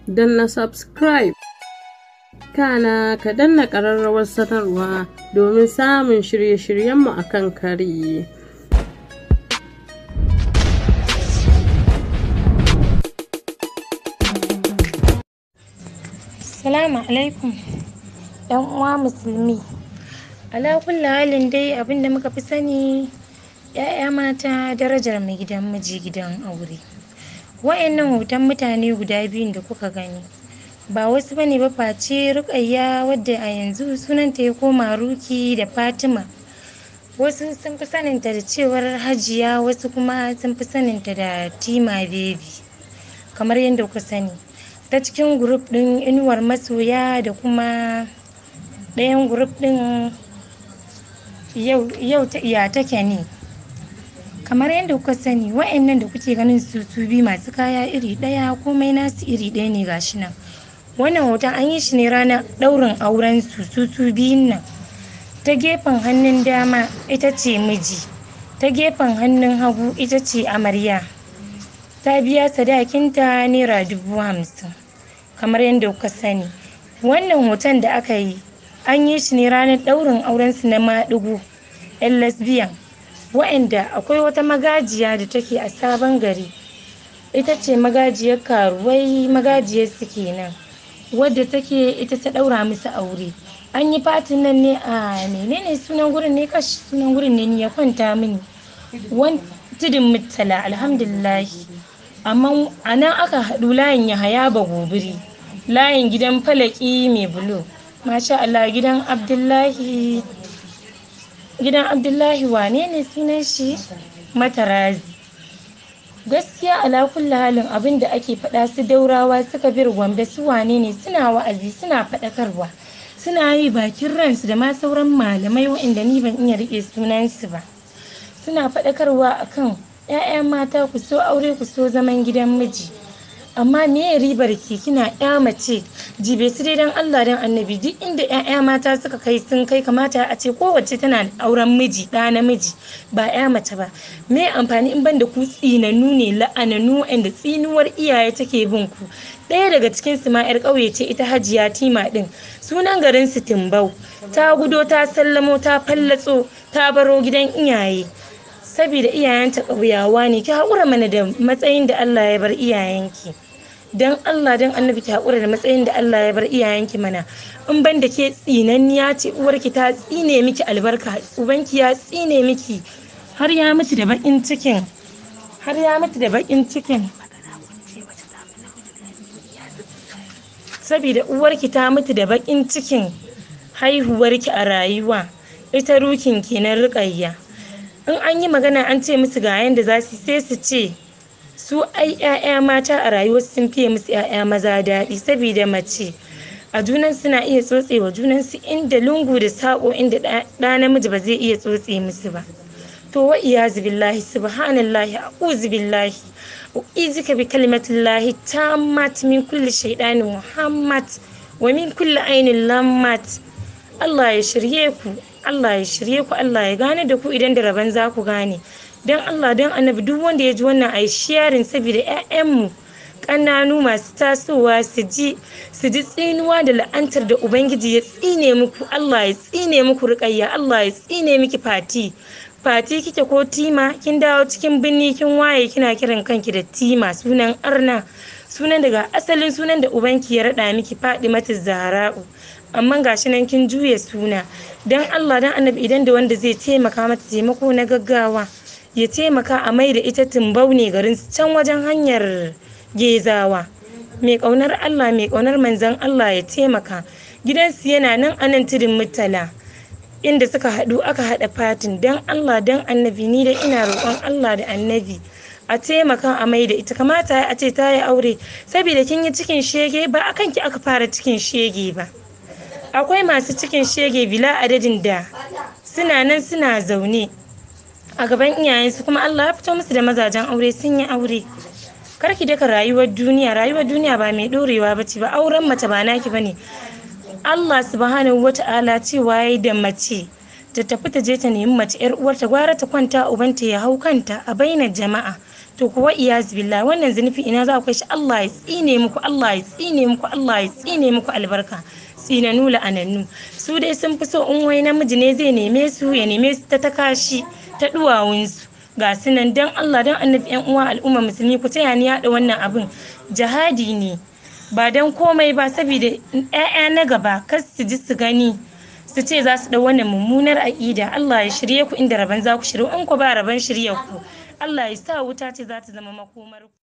danna subscribe, kana ka danna ƙararrawar sanarwa domin samun shirye-shiryenmu a kan kari. Assalamu alaikum ɗan uwa musulmi. Ala kulli halin dai abinda muka fi sani, 'ya'ya mata darajar mai gidan miji gidan aure. Wa'annan hoton mutane guda biyun da kuka gani ba wasu bane ba face Ruqayya, wadda a yanzu sunanta ya koma Ruki, da Fatima. Wasu sun fi saninta da cewar Hajiya, wasu kuma sun fi saninta da Tima Baby. Kamar yadda kuka sani, ta cikin group ɗin inuwar masoya da kuma ɗayan group ɗin yau ta iya take ne. Kamar yadda kuka sani, wa'annan da kuke ganin su biyu masu kaya iri ɗaya, komai nasu iri ɗaya ne. Gashi nan wannan hoton an yi shi ne ranar ɗaurin auren su biyun nan. Ta gefen hannun dama ita ce miji, ta gefen hannun hagu ita ce amarya. Ta biya sadakinta naira 50,000. Kamar yadda kuka sani, wannan hoton da aka yi an yi shi ne ranar ɗaurin auren su na madigo 'yan lesbian, wa'anda akwai wata magajiya da take a Sabon Gari, ita ce magajiyar karuwai, magajiyar su kenan, wadda take ita ta ɗaura musu aure. An yi fatin nan ne a menene sunan gurin ne, kashi sunan gurin ne ni ya kwanta mini, tudun Murtala, alhamdulillahi. Amma a nan aka haɗu layin Yahaya Bagobiri, layin gidan Falaki mai bulo, masha Allah, gidan Abdullahi wane ne sunan shi, Matarazi. Gaskiya ala kulli halin abin da ake faɗa, su Daurawa, suka bir Gombe, su wane ne, suna wa'azi, suna faɗakarwa, suna yi bakin ransu, da ma sauran malamai waɗanda ni ban iya riƙe sunansu ba. Suna faɗakarwa akan 'ya'ya mata, ku so aure, ku so zaman gidan miji. Amma me ribar ki kina 'ya mace? Jibe su dai dan Allah dan Annabi, duk inda 'ya'ya mata suka kai sun kai, kamata a ce kowace tana auren miji, ɗa namiji, ba 'ya mace ba. Me amfani in banda ku tsinannu ne, la'ananu, inda tsinuwar iyaye take bin ku. Ɗaya daga cikin su ma 'yar ƙauye ce, ita Hajiya Tima ɗin, sunan garin su Timbau. Ta gudo, ta sallamo, ta fallatso, ta baro gidan iyaye saboda iyayenta ƙauyawa ne. Ki haƙura mana da matsayin da Allah ya bar iyayenki. Dan Allah dan Annabi, ki haƙura da matsayin da Allah ya bar iyayenki mana. In ban da ke tsinanniya ce, uwarki ta tsine miki albarka, ubanki ya tsine miki, har ya mutu da baƙin cikin, saboda uwarki ta mutu da baƙin cikin haihuwarki a rayuwa. Ita Rukin kenan, Ruqayya. In an yi magana an ce musu ga yanda za su, sai su ce su ai 'ya'ya mata a rayuwa sun fiye musu 'ya'ya maza daɗi, saboda mace a junan suna iya tsotse wa junansu inda lungu da saƙo, inda ɗa namiji ba zai iya tsotse musu ba. To wa iyazu billahi, subhanallahi, a'udhu billahi, u'izika bi kalimatillahi tammat min kulli shaydanin muhammat wa min kulli ainin lammat. Allah ya shirye ku, Allah ya shirye ku, Allah ya gane da ku idan da rabon za ku gane. Dan Allah dan Annabi, duk wanda ya ji wannan ayi sharing, saboda 'ya'yanmu ƙananu masu tasowa su ji tsinuwa da la'antar da Ubangiji ya tsine muku. Allah ya tsine muku Ruqayya, Allah ya tsine miki Fati kike ko Tima, kin dawo cikin binni kin waye kina kiran kanki da Tima, sunan arna, sunan daga asalin sunan da ubanki ya raɗa miki, Fadimatu Zahra'u. Amma gashi nan kin juya suna. Dan Allah dan Annabi, idan da wanda zai taimaka mata taimako na gaggawa, ya taimaka a mai da ita Timbau ne, garin can wajen hanyar Gezawa. Mai ƙaunar Allah, mai ƙaunar manzon Allah ya taimaka. Gidansu yana nan a nan tudun Murtala, inda suka haɗu aka haɗa fatin. Dan Allah dan Annabi, ni dai ina roƙon Allah da Annabi a taimaka a mai da ita. Kamata a ce ta yi aure, saboda kin yi cikin shege, ba a kanki aka fara cikin shege ba. Akwai masu cikin shege bila adadin da suna nan suna zaune a gaban iyayensu, kuma Allah ya fito musu da mazajen aure, sun yi aure. Karki daka rayuwar duniya ba mai ɗorewa ba ce ba. Auren mace ba naki bane. Allah subhanahu wata'ala cewa yayi da mace ta tafi ta je ta nemi mace yar uwarta, gwara ta kwanta ubanta ya hau kanta a bainar jama'a. To kuwa iyaz billah, wannan zunubi ina za ku kai shi? Allah ya tsine muku, Allah ya tsine muku, Allah ya tsine muku albarka. Tsinanu la'anannu. Su dai sun fi so in wai namiji ne zai neme su, ya neme su ta kashi ta duwawunsu. Ga su nan, dan Allah dan annabi, yan uwa al'umma musulmi, ku taya ni yaɗa wannan abin. Jihadi ne, ba dan komai ba, saboda 'ya'ya na gaba kar su ji su gani su ce za su ɗau wannan mummunar aƙida. Allah ya shirye ku inda rabon za ku shiryu, in ku ba rabon shirya ku Allah ya sa wuta ce za ta zama makomar ku.